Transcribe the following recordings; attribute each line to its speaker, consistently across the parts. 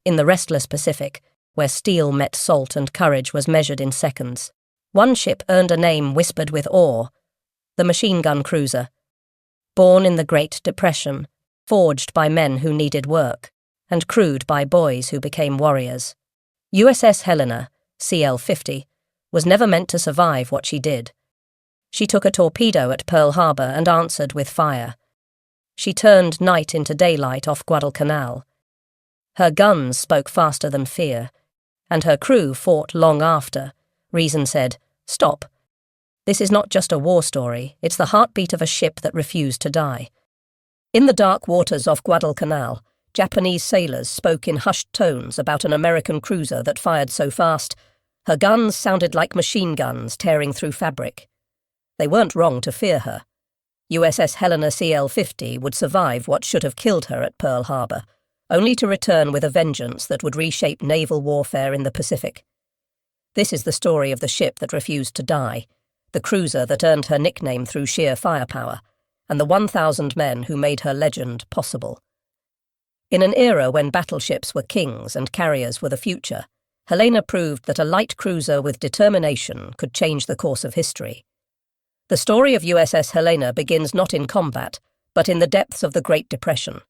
Speaker 1: in the restless Pacific, where steel met salt and courage was measured in seconds. One ship earned a name whispered with awe, the machine gun cruiser. Born in the Great Depression, forged by men who needed work, and crewed by boys who became warriors. USS Helena, CL-50, was never meant to survive what she did. She took a torpedo at Pearl Harbor and answered with fire. She turned night into daylight off Guadalcanal. Her guns spoke faster than fear, and her crew fought long after. Reason said, "Stop. This is not just a war story, it's the heartbeat of a ship that refused to die." In the dark waters off Guadalcanal, Japanese sailors spoke in hushed tones about an American cruiser that fired so fast, her guns sounded like machine guns tearing through fabric. They weren't wrong to fear her. USS Helena CL-50 would survive what should have killed her at Pearl Harbor, only to return with a vengeance that would reshape naval warfare in the Pacific. This is the story of the ship that refused to die, the cruiser that earned her nickname through sheer firepower, and the 1,000 men who made her legend possible. In an era when battleships were kings and carriers were the future, Helena proved that a light cruiser with determination could change the course of history. The story of USS Helena begins not in combat, but in the depths of the Great Depression.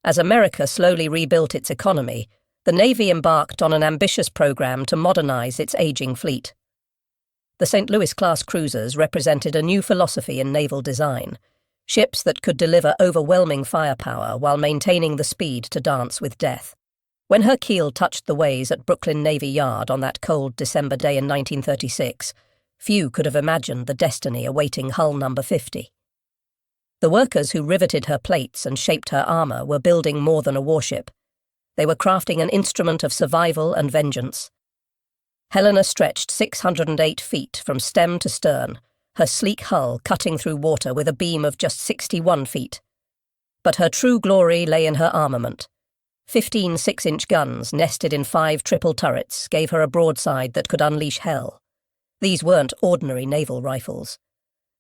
Speaker 1: As America slowly rebuilt its economy, the Navy embarked on an ambitious program to modernize its aging fleet. The St. Louis-class cruisers represented a new philosophy in naval design, ships that could deliver overwhelming firepower while maintaining the speed to dance with death. When her keel touched the ways at Brooklyn Navy Yard on that cold December day in 1936, few could have imagined the destiny awaiting hull number 50. The workers who riveted her plates and shaped her armor were building more than a warship. They were crafting an instrument of survival and vengeance. Helena stretched 608 feet from stem to stern, her sleek hull cutting through water with a beam of just 61 feet. But her true glory lay in her armament. 15 6-inch guns nested in 5 triple turrets gave her a broadside that could unleash hell. These weren't ordinary naval rifles.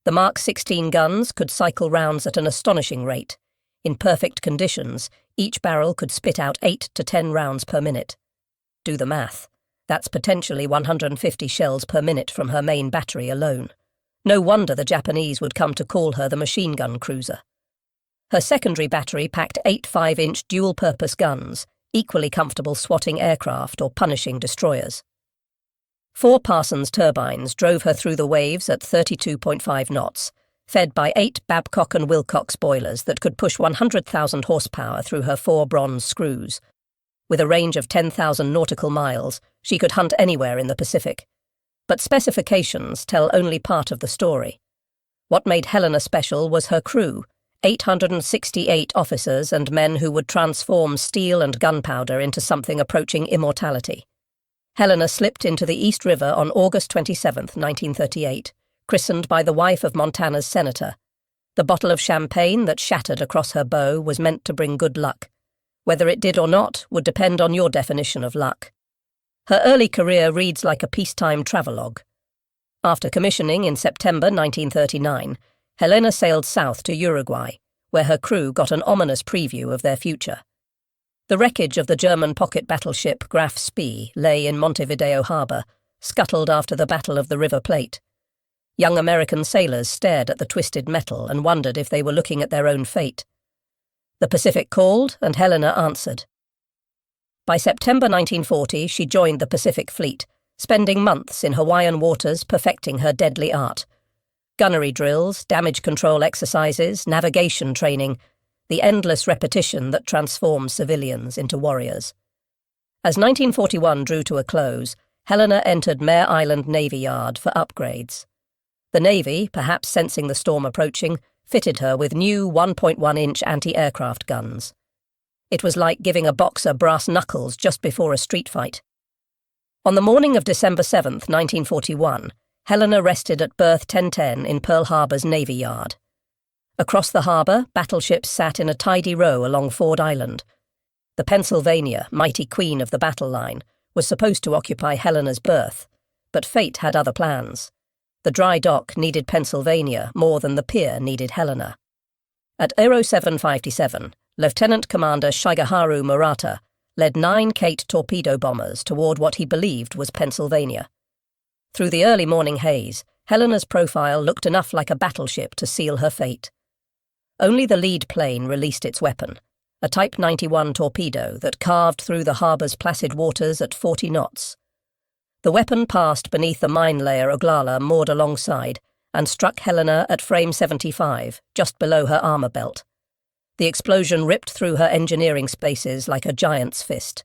Speaker 1: The Mark 16 guns could cycle rounds at an astonishing rate. In perfect conditions, each barrel could spit out 8 to 10 rounds per minute. Do the math. That's potentially 150 shells per minute from her main battery alone. No wonder the Japanese would come to call her the machine gun cruiser. Her secondary battery packed 8 5-inch dual-purpose guns, equally comfortable swatting aircraft or punishing destroyers. 4 Parsons turbines drove her through the waves at 32.5 knots, fed by 8 Babcock and Wilcox boilers that could push 100,000 horsepower through her 4 bronze screws. With a range of 10,000 nautical miles, she could hunt anywhere in the Pacific. But specifications tell only part of the story. What made Helena special was her crew, 868 officers and men who would transform steel and gunpowder into something approaching immortality. Helena slipped into the East River on August 27, 1938, christened by the wife of Montana's senator. The bottle of champagne that shattered across her bow was meant to bring good luck. Whether it did or not would depend on your definition of luck. Her early career reads like a peacetime travelogue. After commissioning in September 1939, Helena sailed south to Uruguay, where her crew got an ominous preview of their future. The wreckage of the German pocket battleship Graf Spee lay in Montevideo Harbor, scuttled after the Battle of the River Plate. Young American sailors stared at the twisted metal and wondered if they were looking at their own fate. The Pacific called, and Helena answered. By September 1940, she joined the Pacific Fleet, spending months in Hawaiian waters perfecting her deadly art. Gunnery drills, damage control exercises, navigation training, the endless repetition that transforms civilians into warriors. As 1941 drew to a close, Helena entered Mare Island Navy Yard for upgrades. The Navy, perhaps sensing the storm approaching, fitted her with new 1.1-inch anti-aircraft guns. It was like giving a boxer brass knuckles just before a street fight. On the morning of December 7, 1941, Helena rested at berth 1010 in Pearl Harbor's Navy Yard. Across the harbour, battleships sat in a tidy row along Ford Island. The Pennsylvania, mighty queen of the battle line, was supposed to occupy Helena's berth, but fate had other plans. The dry dock needed Pennsylvania more than the pier needed Helena. At Aero 757, Lieutenant Commander Shigeharu Murata, led 9 Kate torpedo bombers toward what he believed was Pennsylvania. Through the early morning haze, Helena's profile looked enough like a battleship to seal her fate. Only the lead plane released its weapon, a Type 91 torpedo that carved through the harbour's placid waters at 40 knots. The weapon passed beneath the mine layer Oglala moored alongside and struck Helena at frame 75, just below her armour belt. The explosion ripped through her engineering spaces like a giant's fist.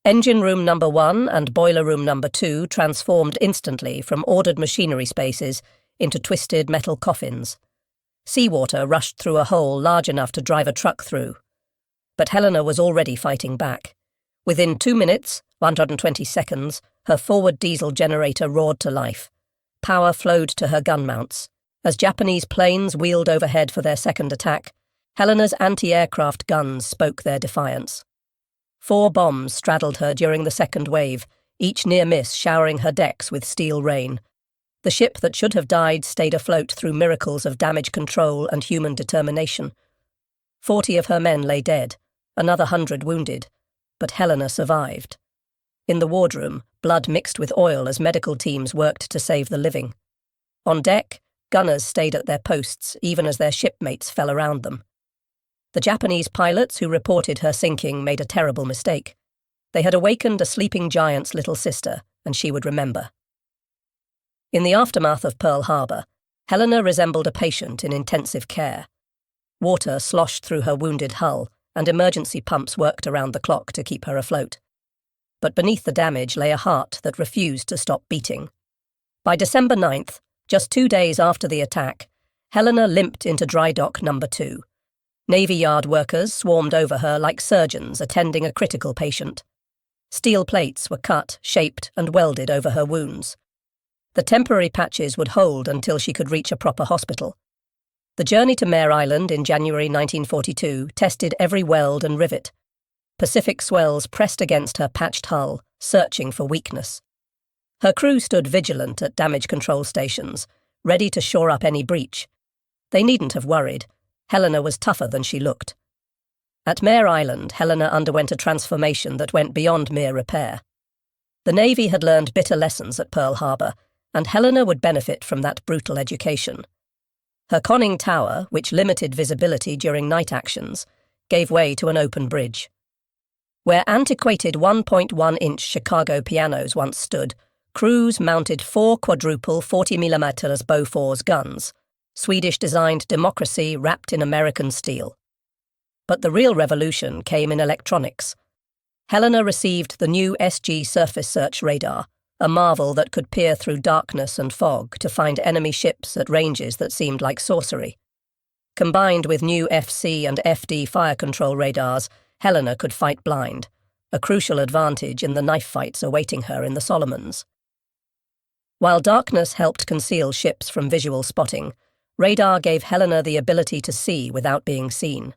Speaker 1: Engine room number 1 and boiler room number 2 transformed instantly from ordered machinery spaces into twisted metal coffins. Seawater rushed through a hole large enough to drive a truck through. But Helena was already fighting back. Within 2 minutes, 120 seconds, her forward diesel generator roared to life. Power flowed to her gun mounts. As Japanese planes wheeled overhead for their second attack, Helena's anti-aircraft guns spoke their defiance. 4 bombs straddled her during the second wave, each near miss showering her decks with steel rain. The ship that should have died stayed afloat through miracles of damage control and human determination. 40 of her men lay dead, another 100 wounded, but Helena survived. In the wardroom, blood mixed with oil as medical teams worked to save the living. On deck, gunners stayed at their posts even as their shipmates fell around them. The Japanese pilots who reported her sinking made a terrible mistake. They had awakened a sleeping giant's little sister, and she would remember. In the aftermath of Pearl Harbor, Helena resembled a patient in intensive care. Water sloshed through her wounded hull, and emergency pumps worked around the clock to keep her afloat. But beneath the damage lay a heart that refused to stop beating. By December 9th, just 2 days after the attack, Helena limped into dry dock number 2. Navy Yard workers swarmed over her like surgeons attending a critical patient. Steel plates were cut, shaped, and welded over her wounds. The temporary patches would hold until she could reach a proper hospital. The journey to Mare Island in January 1942 tested every weld and rivet. Pacific swells pressed against her patched hull, searching for weakness. Her crew stood vigilant at damage control stations, ready to shore up any breach. They needn't have worried. Helena was tougher than she looked. At Mare Island, Helena underwent a transformation that went beyond mere repair. The Navy had learned bitter lessons at Pearl Harbor, and Helena would benefit from that brutal education. Her conning tower, which limited visibility during night actions, gave way to an open bridge. Where antiquated 1.1-inch Chicago pianos once stood, crews mounted 4 quadruple 40mm Bofors guns, Swedish-designed democracy wrapped in American steel. But the real revolution came in electronics. Helena received the new SG surface search radar, a marvel that could peer through darkness and fog to find enemy ships at ranges that seemed like sorcery. Combined with new FC and FD fire control radars, Helena could fight blind, a crucial advantage in the knife fights awaiting her in the Solomons. While darkness helped conceal ships from visual spotting, radar gave Helena the ability to see without being seen.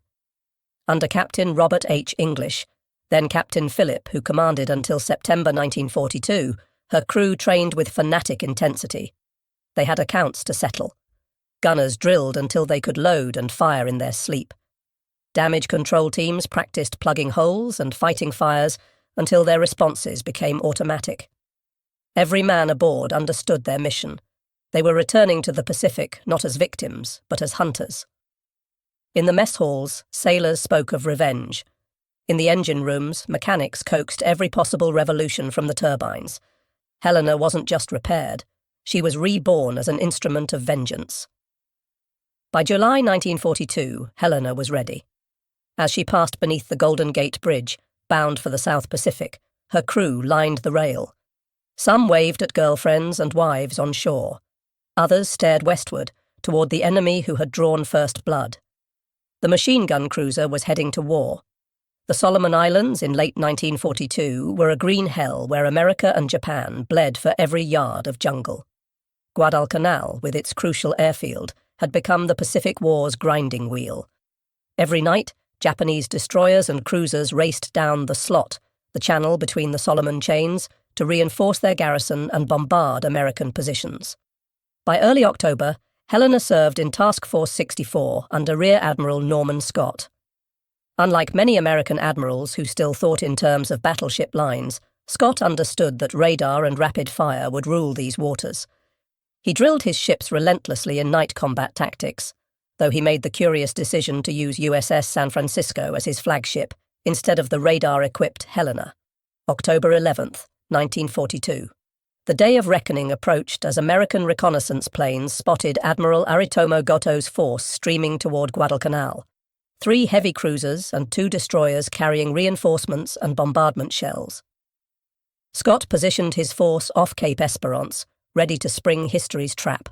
Speaker 1: Under Captain Robert H. English, then Captain Phillip, who commanded until September 1942, her crew trained with fanatic intensity. They had accounts to settle. Gunners drilled until they could load and fire in their sleep. Damage control teams practiced plugging holes and fighting fires until their responses became automatic. Every man aboard understood their mission. They were returning to the Pacific not as victims, but as hunters. In the mess halls, sailors spoke of revenge. In the engine rooms, mechanics coaxed every possible revolution from the turbines. Helena wasn't just repaired. She was reborn as an instrument of vengeance. By July 1942, Helena was ready. As she passed beneath the Golden Gate Bridge, bound for the South Pacific, her crew lined the rail. Some waved at girlfriends and wives on shore. Others stared westward, toward the enemy who had drawn first blood. The machine gun cruiser was heading to war. The Solomon Islands in late 1942 were a green hell where America and Japan bled for every yard of jungle. Guadalcanal, with its crucial airfield, had become the Pacific War's grinding wheel. Every night, Japanese destroyers and cruisers raced down the Slot, the channel between the Solomon chains, to reinforce their garrison and bombard American positions. By early October, Helena served in Task Force 64 under Rear Admiral Norman Scott. Unlike many American admirals who still thought in terms of battleship lines, Scott understood that radar and rapid fire would rule these waters. He drilled his ships relentlessly in night combat tactics, though he made the curious decision to use USS San Francisco as his flagship instead of the radar-equipped Helena. October 11th, 1942. The day of reckoning approached as American reconnaissance planes spotted Admiral Aritomo Goto's force streaming toward Guadalcanal. 3 heavy cruisers and 2 destroyers carrying reinforcements and bombardment shells. Scott positioned his force off Cape Esperance, ready to spring history's trap.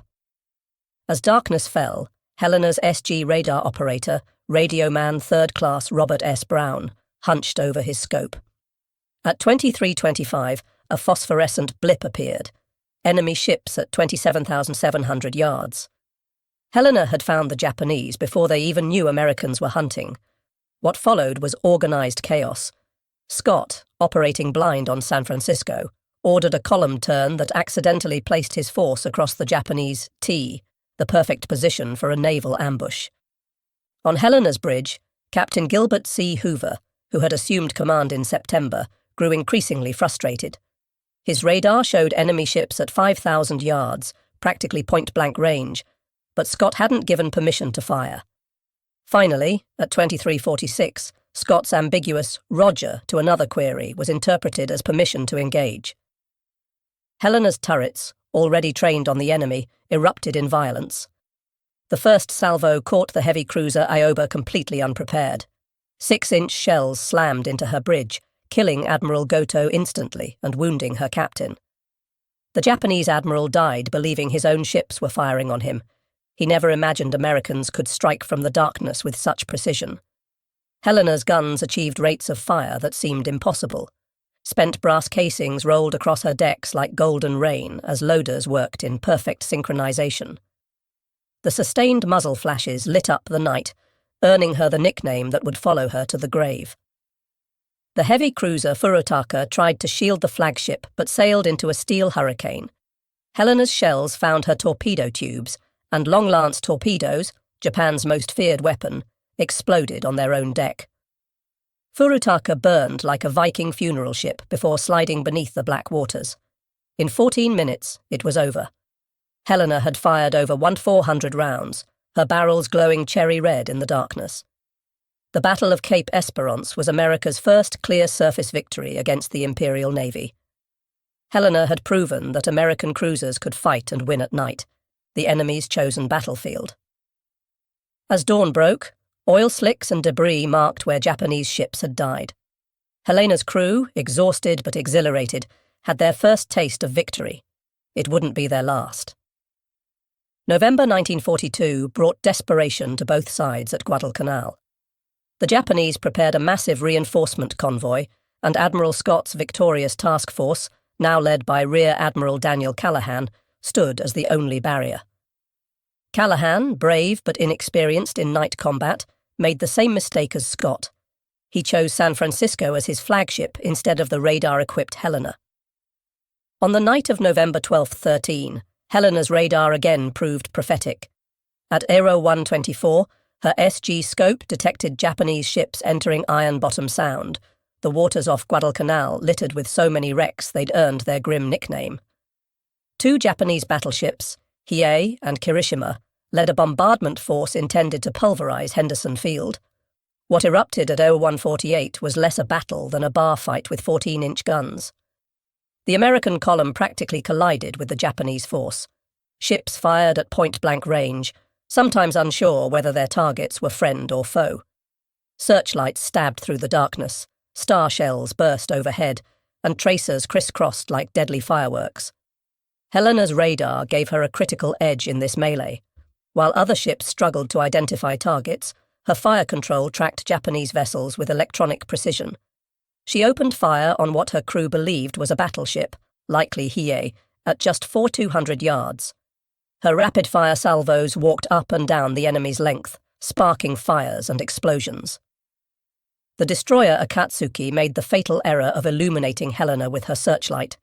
Speaker 1: As darkness fell, Helena's SG radar operator, radio man 3rd Class Robert S. Brown, hunched over his scope. At 23:25, a phosphorescent blip appeared. Enemy ships at 27,700 yards. Helena had found the Japanese before they even knew Americans were hunting. What followed was organized chaos. Scott, operating blind on San Francisco, ordered a column turn that accidentally placed his force across the Japanese T, the perfect position for a naval ambush. On Helena's bridge, Captain Gilbert C. Hoover, who had assumed command in September, grew increasingly frustrated. His radar showed enemy ships at 5,000 yards, practically point-blank range, but Scott hadn't given permission to fire. Finally, at 23:46, Scott's ambiguous "Roger" to another query was interpreted as permission to engage. Helena's turrets, already trained on the enemy, erupted in violence. The first salvo caught the heavy cruiser Ioba completely unprepared. 6-inch shells slammed into her bridge, killing Admiral Goto instantly and wounding her captain. The Japanese admiral died believing his own ships were firing on him. He never imagined Americans could strike from the darkness with such precision. Helena's guns achieved rates of fire that seemed impossible. Spent brass casings rolled across her decks like golden rain as loaders worked in perfect synchronization. The sustained muzzle flashes lit up the night, earning her the nickname that would follow her to the grave. The heavy cruiser Furutaka tried to shield the flagship but sailed into a steel hurricane. Helena's shells found her torpedo tubes, and long-lance torpedoes, Japan's most feared weapon, exploded on their own deck. Furutaka burned like a Viking funeral ship before sliding beneath the black waters. In 14 minutes, it was over. Helena had fired over 1,400 rounds, her barrels glowing cherry red in the darkness. The Battle of Cape Esperance was America's first clear surface victory against the Imperial Navy. Helena had proven that American cruisers could fight and win at night, the enemy's chosen battlefield. As dawn broke, oil slicks and debris marked where Japanese ships had died. Helena's crew, exhausted but exhilarated, had their first taste of victory. It wouldn't be their last. November 1942 brought desperation to both sides at Guadalcanal. The Japanese prepared a massive reinforcement convoy, and Admiral Scott's victorious task force, now led by Rear Admiral Daniel Callahan, stood as the only barrier. Callahan, brave but inexperienced in night combat, made the same mistake as Scott. He chose San Francisco as his flagship instead of the radar-equipped Helena. On the night of November 12-13, Helena's radar again proved prophetic. At Aero 124, her SG scope detected Japanese ships entering Iron Bottom Sound, the waters off Guadalcanal littered with so many wrecks they'd earned their grim nickname. 2 Japanese battleships, Hiei and Kirishima, led a bombardment force intended to pulverize Henderson Field. What erupted at 0148 was less a battle than a bar fight with 14-inch guns. The American column practically collided with the Japanese force. Ships fired at point-blank range, sometimes unsure whether their targets were friend or foe. Searchlights stabbed through the darkness, star shells burst overhead, and tracers crisscrossed like deadly fireworks. Helena's radar gave her a critical edge in this melee. While other ships struggled to identify targets, her fire control tracked Japanese vessels with electronic precision. She opened fire on what her crew believed was a battleship, likely Hiei, at just 4,200 yards. Her rapid-fire salvos walked up and down the enemy's length, sparking fires and explosions. The destroyer Akatsuki made the fatal error of illuminating Helena with her searchlight.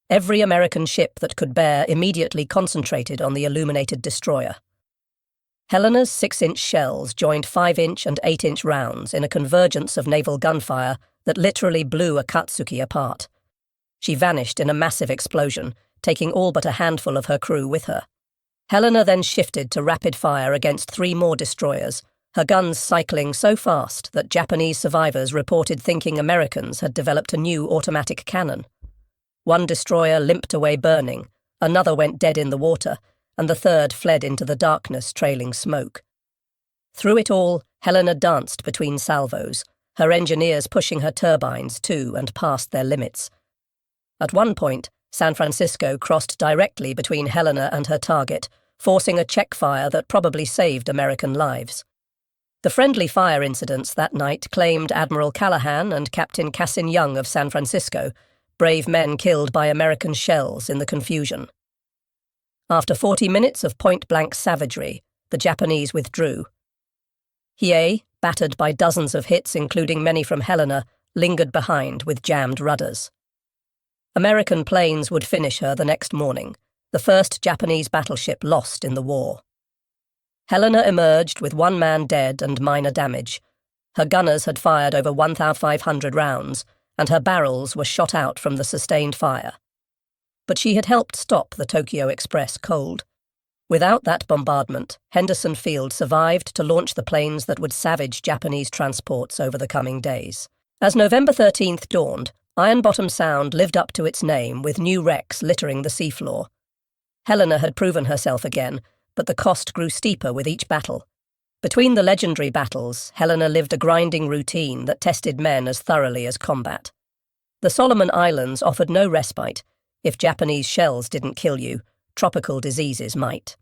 Speaker 1: Every American ship that could bear immediately concentrated on the illuminated destroyer. Helena's 6-inch shells joined 5-inch and 8-inch rounds in a convergence of naval gunfire that literally blew Akatsuki apart. She vanished in a massive explosion, taking all but a handful of her crew with her. Helena then shifted to rapid fire against 3 more destroyers, her guns cycling so fast that Japanese survivors reported thinking Americans had developed a new automatic cannon. One destroyer limped away burning, another went dead in the water, and the third fled into the darkness trailing smoke. Through it all, Helena danced between salvos, her engineers pushing her turbines to and past their limits. At one point, San Francisco crossed directly between Helena and her target, forcing a check fire that probably saved American lives. The friendly fire incidents that night claimed Admiral Callahan and Captain Cassin Young of San Francisco, brave men killed by American shells in the confusion. After 40 minutes of point-blank savagery, the Japanese withdrew. Hiei, battered by dozens of hits including many from Helena, lingered behind with jammed rudders. American planes would finish her the next morning, the first Japanese battleship lost in the war. Helena emerged with 1 man dead and minor damage. Her gunners had fired over 1,500 rounds, and her barrels were shot out from the sustained fire. But she had helped stop the Tokyo Express cold. Without that bombardment, Henderson Field survived to launch the planes that would savage Japanese transports over the coming days. As November 13th dawned, Iron Bottom Sound lived up to its name with new wrecks littering the seafloor. Helena had proven herself again, but the cost grew steeper with each battle. Between the legendary battles, Helena lived a grinding routine that tested men as thoroughly as combat. The Solomon Islands offered no respite. If Japanese shells didn't kill you, tropical diseases might.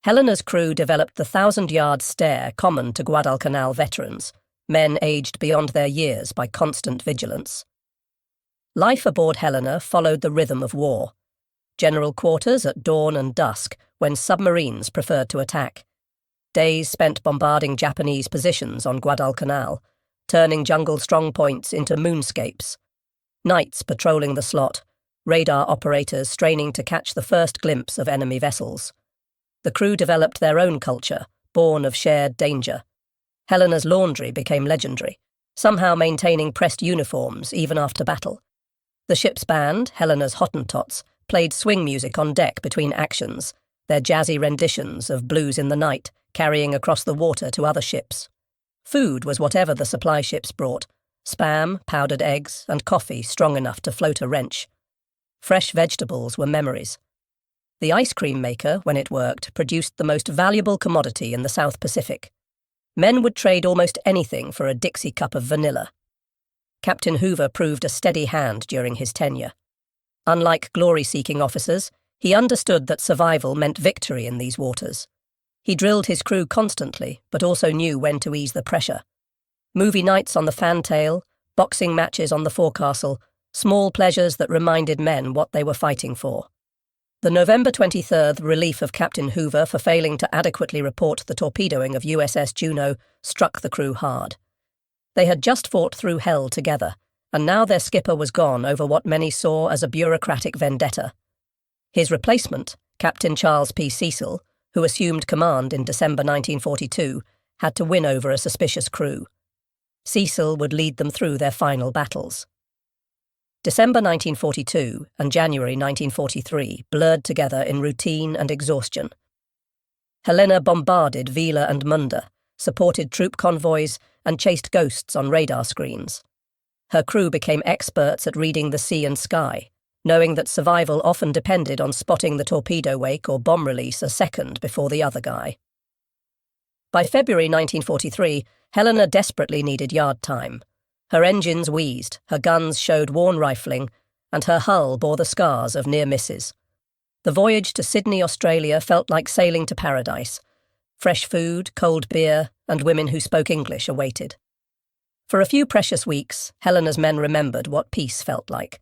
Speaker 1: Helena's crew developed the 1,000-yard stare common to Guadalcanal veterans, men aged beyond their years by constant vigilance. Life aboard Helena followed the rhythm of war. General quarters at dawn and dusk, when submarines preferred to attack. Days spent bombarding Japanese positions on Guadalcanal, turning jungle strongpoints into moonscapes. Nights patrolling the slot, radar operators straining to catch the first glimpse of enemy vessels. The crew developed their own culture, born of shared danger. Helena's laundry became legendary, somehow maintaining pressed uniforms even after battle. The ship's band, Helena's Hottentots, played swing music on deck between actions, their jazzy renditions of Blues in the Night carrying across the water to other ships. Food was whatever the supply ships brought, spam, powdered eggs, and coffee strong enough to float a wrench. Fresh vegetables were memories. The ice cream maker, when it worked, produced the most valuable commodity in the South Pacific. Men would trade almost anything for a Dixie cup of vanilla. Captain Hoover proved a steady hand during his tenure. Unlike glory-seeking officers, he understood that survival meant victory in these waters. He drilled his crew constantly, but also knew when to ease the pressure. Movie nights on the fantail, boxing matches on the forecastle, small pleasures that reminded men what they were fighting for. The November 23rd relief of Captain Hoover for failing to adequately report the torpedoing of USS Juno struck the crew hard. They had just fought through hell together, and now their skipper was gone over what many saw as a bureaucratic vendetta. His replacement, Captain Charles P. Cecil, who assumed command in December 1942, had to win over a suspicious crew. Cecil would lead them through their final battles. December 1942 and January 1943 blurred together in routine and exhaustion. Helena bombarded Vila and Munda, supported troop convoys, and chased ghosts on radar screens. Her crew became experts at reading the sea and sky, knowing that survival often depended on spotting the torpedo wake or bomb release a second before the other guy. By February 1943, Helena desperately needed yard time. Her engines wheezed, her guns showed worn rifling, and her hull bore the scars of near misses. The voyage to Sydney, Australia felt like sailing to paradise. Fresh food, cold beer, and women who spoke English awaited. For a few precious weeks, Helena's men remembered what peace felt like.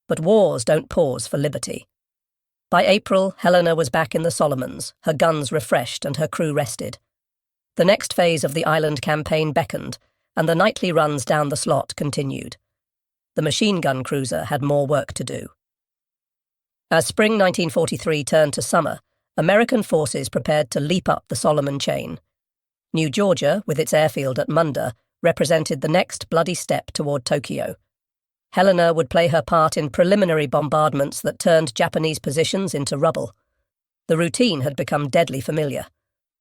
Speaker 1: But wars don't pause for liberty. By April, Helena was back in the Solomons, her guns refreshed and her crew rested. The next phase of the island campaign beckoned, and the nightly runs down the slot continued. The machine gun cruiser had more work to do. As spring 1943 turned to summer, American forces prepared to leap up the Solomon chain. New Georgia, with its airfield at Munda, represented the next bloody step toward Tokyo. Helena would play her part in preliminary bombardments that turned Japanese positions into rubble. The routine had become deadly familiar.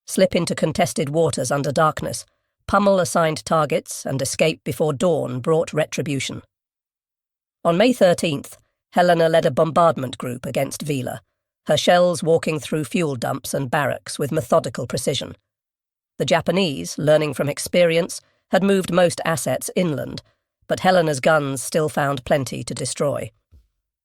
Speaker 1: Slip into contested waters under darkness, pummel assigned targets, and escape before dawn brought retribution. On May 13th, Helena led a bombardment group against Vila, her shells walking through fuel dumps and barracks with methodical precision. The Japanese, learning from experience, had moved most assets inland, but Helena's guns still found plenty to destroy.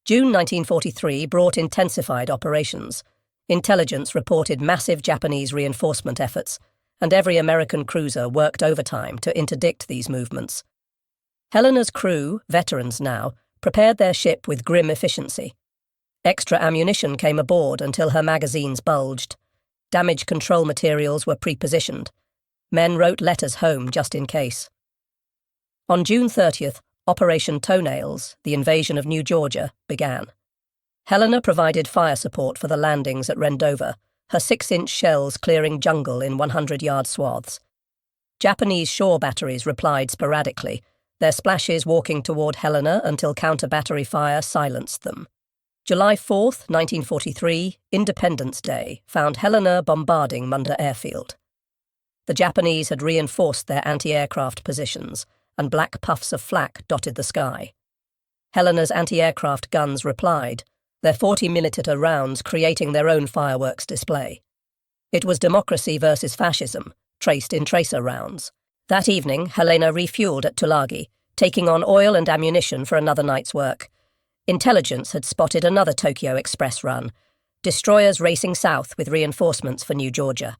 Speaker 1: June 1943 brought intensified operations. Intelligence reported massive Japanese reinforcement efforts, and every American cruiser worked overtime to interdict these movements. Helena's crew, veterans now, prepared their ship with grim efficiency. Extra ammunition came aboard until her magazines bulged. Damage control materials were pre-positioned. Men wrote letters home just in case. On June 30th, Operation Toenails, the invasion of New Georgia, began. Helena provided fire support for the landings at Rendova, her 6-inch shells clearing jungle in 100-yard swaths. Japanese shore batteries replied sporadically, their splashes walking toward Helena until counter-battery fire silenced them. July 4th, 1943, Independence Day, found Helena bombarding Munda Airfield. The Japanese had reinforced their anti-aircraft positions, and black puffs of flak dotted the sky. Helena's anti-aircraft guns replied, their 40mm rounds creating their own fireworks display. It was democracy versus fascism, traced in tracer rounds. That evening, Helena refueled at Tulagi, taking on oil and ammunition for another night's work. Intelligence had spotted another Tokyo Express run, destroyers racing south with reinforcements for New Georgia.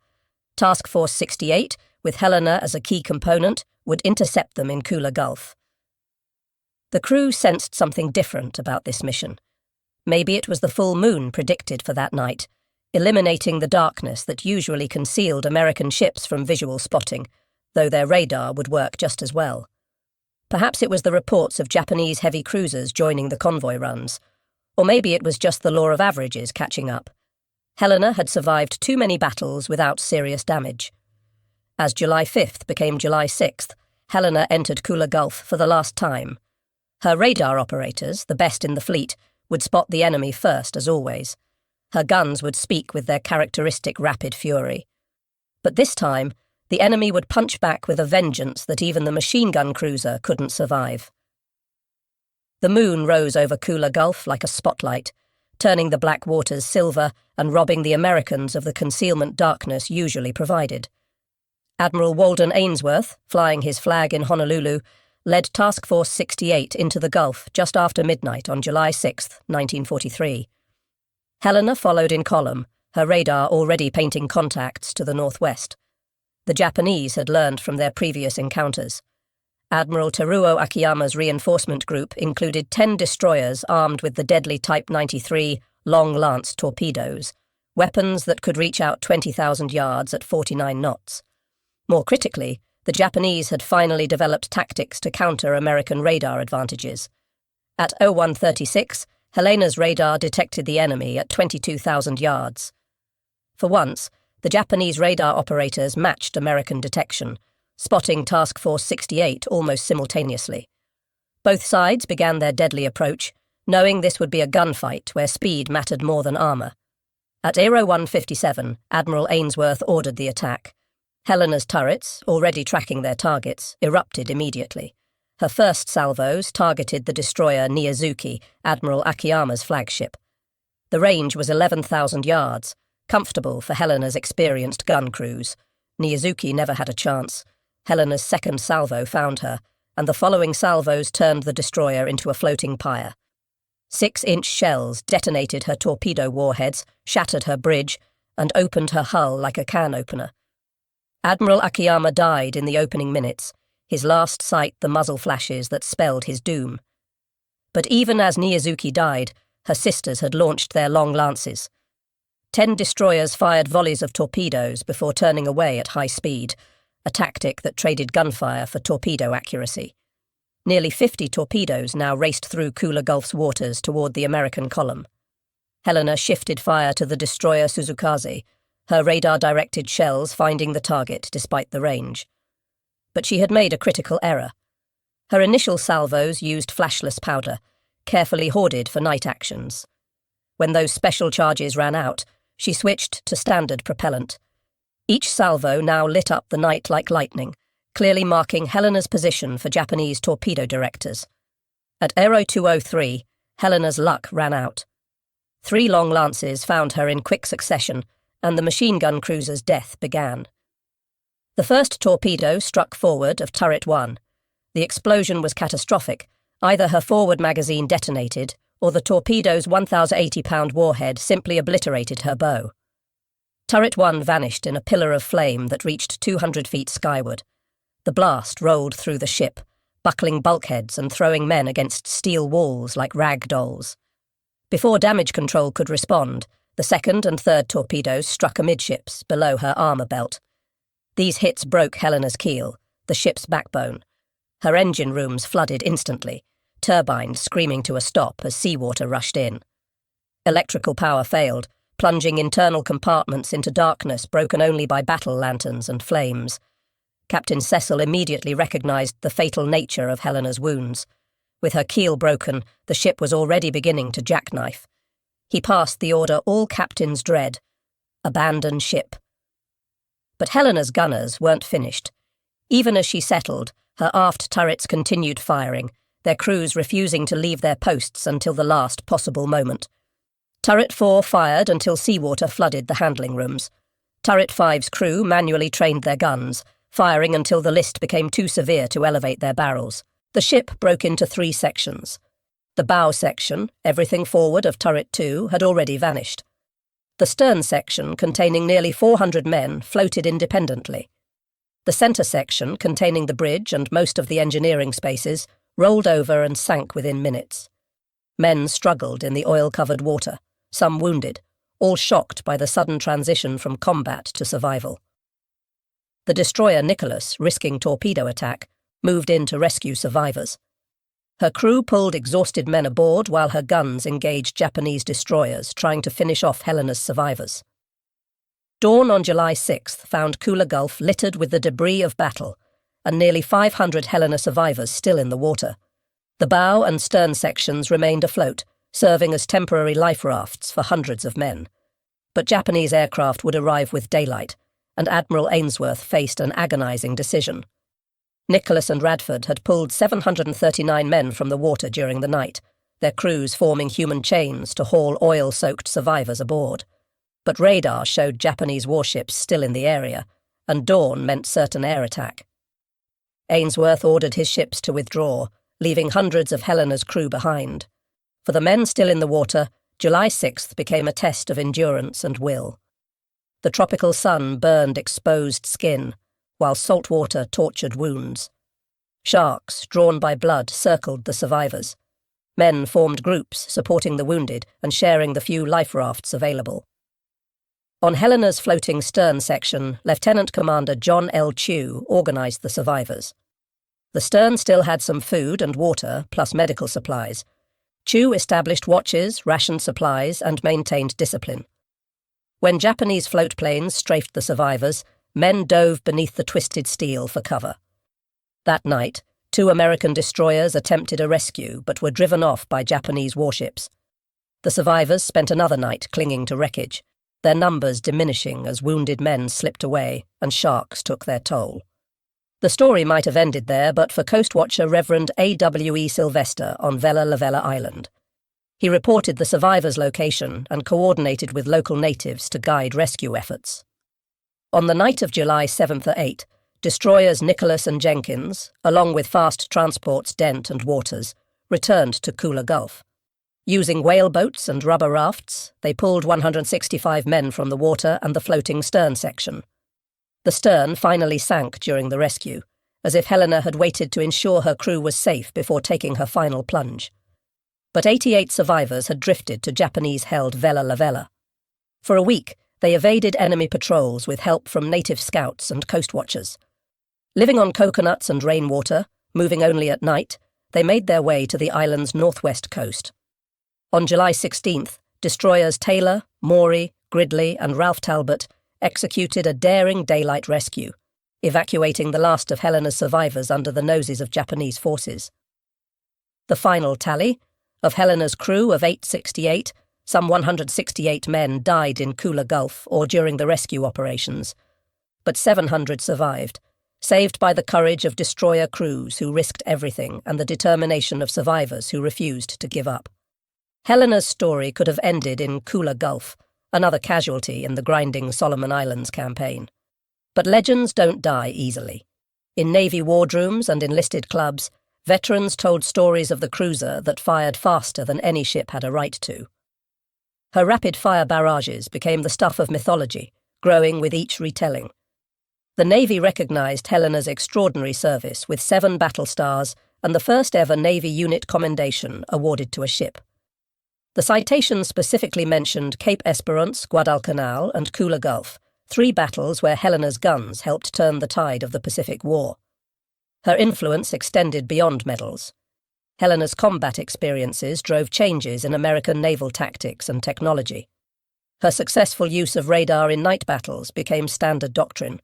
Speaker 1: Task Force 68, with Helena as a key component, would intercept them in Kula Gulf. The crew sensed something different about this mission. Maybe it was the full moon predicted for that night, eliminating the darkness that usually concealed American ships from visual spotting, though their radar would work just as well. Perhaps it was the reports of Japanese heavy cruisers joining the convoy runs, or maybe it was just the law of averages catching up. Helena had survived too many battles without serious damage. As July 5th became July 6th, Helena entered Kula Gulf for the last time. Her radar operators, the best in the fleet, would spot the enemy first as always. Her guns would speak with their characteristic rapid fury. But this time, the enemy would punch back with a vengeance that even the machine gun cruiser couldn't survive. The moon rose over Kula Gulf like a spotlight, turning the black waters silver and robbing the Americans of the concealment darkness usually provided. Admiral Walden Ainsworth, flying his flag in Honolulu, led Task Force 68 into the Gulf just after midnight on July 6, 1943. Helena followed in column, her radar already painting contacts to the northwest. The Japanese had learned from their previous encounters. Admiral Teruo Akiyama's reinforcement group included 10 destroyers armed with the deadly Type 93 Long Lance torpedoes, weapons that could reach out 20,000 yards at 49 knots. More critically, the Japanese had finally developed tactics to counter American radar advantages. At 0136, Helena's radar detected the enemy at 22,000 yards. For once, the Japanese radar operators matched American detection, spotting Task Force 68 almost simultaneously. Both sides began their deadly approach, knowing this would be a gunfight where speed mattered more than armour. At 0157, Admiral Ainsworth ordered the attack. Helena's turrets, already tracking their targets, erupted immediately. Her first salvos targeted the destroyer Niyazuki, Admiral Akiyama's flagship. The range was 11,000 yards, comfortable for Helena's experienced gun crews. Niyazuki never had a chance. Helena's second salvo found her, and the following salvos turned the destroyer into a floating pyre. 6-inch shells detonated her torpedo warheads, shattered her bridge, and opened her hull like a can opener. Admiral Akiyama died in the opening minutes, his last sight the muzzle flashes that spelled his doom. But even as Niyazuki died, her sisters had launched their long lances. 10 destroyers fired volleys of torpedoes before turning away at high speed, a tactic that traded gunfire for torpedo accuracy. Nearly 50 torpedoes now raced through Kula Gulf's waters toward the American column. Helena shifted fire to the destroyer Suzukaze, her radar-directed shells finding the target despite the range. But she had made a critical error. Her initial salvos used flashless powder, carefully hoarded for night actions. When those special charges ran out, she switched to standard propellant. Each salvo now lit up the night like lightning, clearly marking Helena's position for Japanese torpedo directors. At Aero 203, Helena's luck ran out. 3 long lances found her in quick succession, and the machine gun cruiser's death began. The first torpedo struck forward of turret 1. The explosion was catastrophic. Either her forward magazine detonated, or the torpedo's 1,080-pound warhead simply obliterated her bow. Turret 1 vanished in a pillar of flame that reached 200 feet skyward. The blast rolled through the ship, buckling bulkheads and throwing men against steel walls like rag dolls. Before damage control could respond, the second and third torpedoes struck amidships below her armour belt. These hits broke Helena's keel, the ship's backbone. Her engine rooms flooded instantly, turbines screaming to a stop as seawater rushed in. Electrical power failed, plunging internal compartments into darkness broken only by battle lanterns and flames. Captain Cecil immediately recognised the fatal nature of Helena's wounds. With her keel broken, the ship was already beginning to jackknife. He passed the order all captains dread: abandon ship. But Helena's gunners weren't finished. Even as she settled, her aft turrets continued firing, their crews refusing to leave their posts until the last possible moment. Turret 4 fired until seawater flooded the handling rooms. Turret 5's crew manually trained their guns, firing until the list became too severe to elevate their barrels. The ship broke into 3 sections. The bow section, everything forward of turret 2, had already vanished. The stern section, containing nearly 400 men, floated independently. The centre section, containing the bridge and most of the engineering spaces, rolled over and sank within minutes. Men struggled in the oil-covered water, some wounded, all shocked by the sudden transition from combat to survival. The destroyer Nicholas, risking torpedo attack, moved in to rescue survivors. Her crew pulled exhausted men aboard while her guns engaged Japanese destroyers trying to finish off Helena's survivors. Dawn on July 6th found Kula Gulf littered with the debris of battle, and nearly 500 Helena survivors still in the water. The bow and stern sections remained afloat, serving as temporary life rafts for hundreds of men. But Japanese aircraft would arrive with daylight, and Admiral Ainsworth faced an agonizing decision. Nicholas and Radford had pulled 739 men from the water during the night, their crews forming human chains to haul oil-soaked survivors aboard. But radar showed Japanese warships still in the area, and dawn meant certain air attack. Ainsworth ordered his ships to withdraw, leaving hundreds of Helena's crew behind. For the men still in the water, July 6th became a test of endurance and will. The tropical sun burned exposed skin, while salt water tortured wounds. Sharks, drawn by blood, circled the survivors. Men formed groups, supporting the wounded and sharing the few life rafts available. On Helena's floating stern section, Lieutenant Commander John L. Chew organised the survivors. The stern still had some food and water, plus medical supplies. Chew established watches, rationed supplies, and maintained discipline. When Japanese float planes strafed the survivors, men dove beneath the twisted steel for cover. That night, 2 American destroyers attempted a rescue but were driven off by Japanese warships. The survivors spent another night clinging to wreckage, their numbers diminishing as wounded men slipped away and sharks took their toll. The story might have ended there but for Coast Watcher Reverend A.W.E. Sylvester on Vella Lavella Island. He reported the survivors' location and coordinated with local natives to guide rescue efforts. On the night of July 7th or 8th, destroyers Nicholas and Jenkins, along with fast transports Dent and Waters, returned to Kula Gulf. Using whaleboats and rubber rafts, they pulled 165 men from the water and the floating stern section. The stern finally sank during the rescue, as if Helena had waited to ensure her crew was safe before taking her final plunge. But 88 survivors had drifted to Japanese-held Vella Lavella. For a week, they evaded enemy patrols with help from native scouts and coast watchers. Living on coconuts and rainwater, moving only at night, they made their way to the island's northwest coast. On July 16th, Destroyers Taylor, Maury, Gridley, and Ralph Talbot executed a daring daylight rescue, evacuating the last of Helena's survivors under the noses of Japanese forces. The final tally, of Helena's crew of 868, some 168 men died in Kula Gulf or during the rescue operations, but 700 survived, saved by the courage of destroyer crews who risked everything and the determination of survivors who refused to give up. Helena's story could have ended in Kula Gulf, another casualty in the grinding Solomon Islands campaign. But legends don't die easily. In Navy wardrooms and enlisted clubs, veterans told stories of the cruiser that fired faster than any ship had a right to. Her rapid-fire barrages became the stuff of mythology, growing with each retelling. The Navy recognised Helena's extraordinary service with 7 battle stars and the first ever Navy unit commendation awarded to a ship. The citation specifically mentioned Cape Esperance, Guadalcanal, and Kula Gulf, 3 battles where Helena's guns helped turn the tide of the Pacific War. Her influence extended beyond medals. Helena's combat experiences drove changes in American naval tactics and technology. Her successful use of radar in night battles became standard doctrine.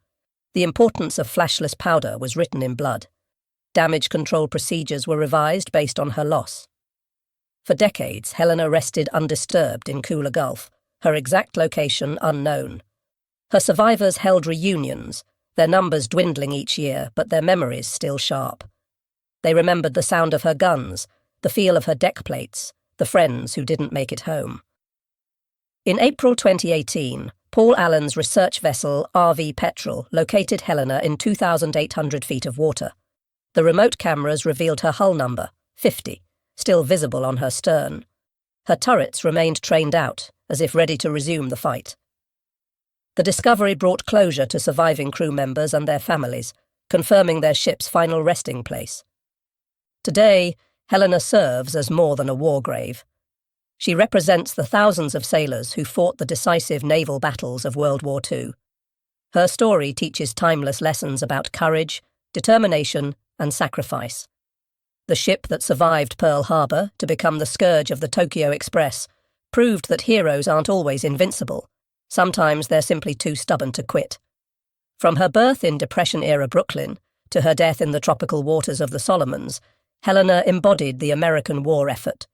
Speaker 1: The importance of flashless powder was written in blood. Damage control procedures were revised based on her loss. For decades, Helena rested undisturbed in Kula Gulf, her exact location unknown. Her survivors held reunions, their numbers dwindling each year, but their memories still sharp. They remembered the sound of her guns, the feel of her deck plates, the friends who didn't make it home. In April 2018, Paul Allen's research vessel RV Petrel located Helena in 2,800 feet of water. The remote cameras revealed her hull number, 50, still visible on her stern. Her turrets remained trained out, as if ready to resume the fight. The discovery brought closure to surviving crew members and their families, confirming their ship's final resting place. Today, Helena serves as more than a war grave. She represents the thousands of sailors who fought the decisive naval battles of World War II. Her story teaches timeless lessons about courage, determination, and sacrifice. The ship that survived Pearl Harbor to become the scourge of the Tokyo Express proved that heroes aren't always invincible. Sometimes they're simply too stubborn to quit. From her birth in Depression-era Brooklyn to her death in the tropical waters of the Solomons, Helena embodied the American war effort.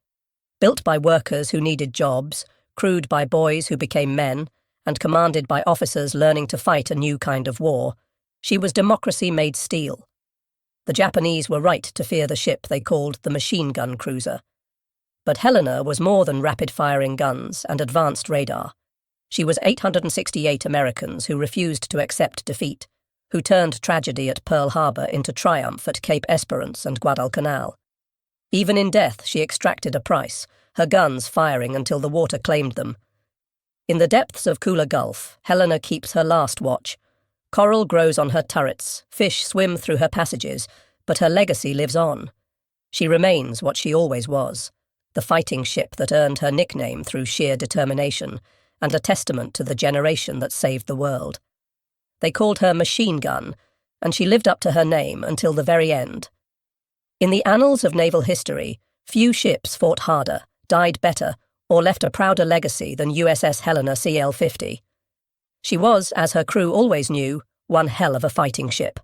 Speaker 1: Built by workers who needed jobs, crewed by boys who became men, and commanded by officers learning to fight a new kind of war, she was democracy made steel. The Japanese were right to fear the ship they called the machine gun cruiser. But Helena was more than rapid-firing guns and advanced radar. She was 868 Americans who refused to accept defeat, who turned tragedy at Pearl Harbor into triumph at Cape Esperance and Guadalcanal. Even in death, she extracted a price, her guns firing until the water claimed them. In the depths of Kula Gulf, Helena keeps her last watch. Coral grows on her turrets, fish swim through her passages, but her legacy lives on. She remains what she always was, the fighting ship that earned her nickname through sheer determination, and a testament to the generation that saved the world. They called her Machine Gun, and she lived up to her name until the very end. In the annals of naval history, few ships fought harder, died better, or left a prouder legacy than USS Helena CL-50. She was, as her crew always knew, one hell of a fighting ship.